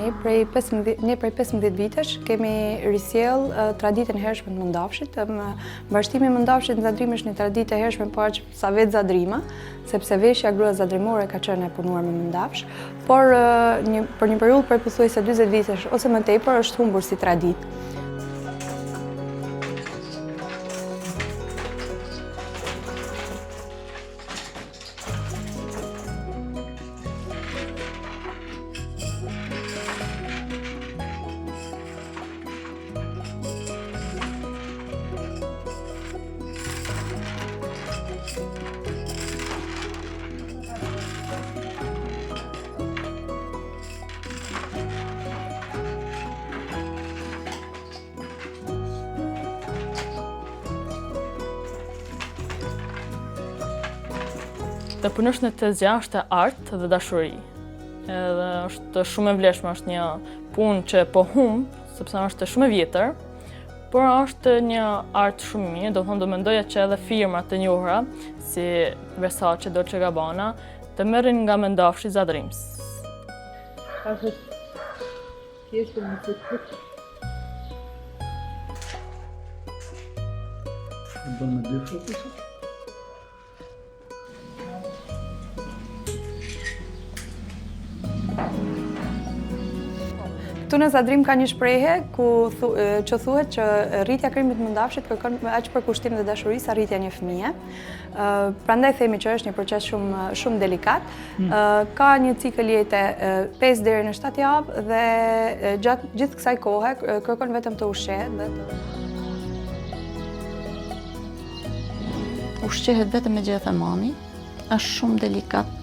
Ne prej 15 vitesh kemi risjell traditën e hershme të Mëndafshit. Mbështimi i Mëndafshit në Zadrim është një traditë e hershme po aq sa vetë Zadrima, sepse veshja grua zadrimore ka qenë e punuar me Mëndafsh, por për një periudhë prej pothuajse 40 vitesh ose më tepër është humbur si traditë. Të punosh në tezja është art dhe dashuri. Edhe është shumë e vlefshme, është një punë që po humb, sepse është shumë e vjetër, por është një art shumë i mirë, do mendoja që edhe firma të njohura, si Versace, Dolce & Gabbana, të merrin nga Mëndafshi Zadrims. Bën me dy fokus. Këtu në Zadrim ka një shprehje që thuhet që rritja e krimit të Mëndafshit kërkon aq për kushtim dhe dashuri sa rritja e një fëmie. Prandaj themi që është një proces shumë delikat. Ka një cikël jete 5 deri në 7 javë dhe gjatë gjithë kësaj kohe kërkon vetëm të ushqehet Ushqehet vetëm me gjethe mami, është shumë delikat.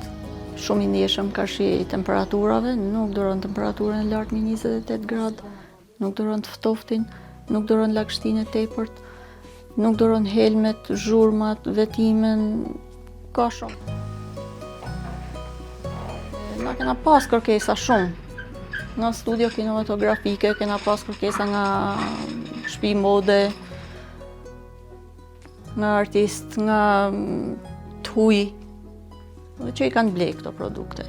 Shumë i ndjeshëm ka shi i temperaturave, nuk duron temperaturën e lartë me 28 gradë, nuk duron të ftoftin, nuk duron lagështinë e tepërt, nuk duron helmet, zhurmat, vetimen, ka shumë. Na kena pas kërkesa shumë. Nga studio kinematografike, kena pas kërkesa nga shtëpi mode, nga artist, nga të huj, që i kanë blej këto produkte.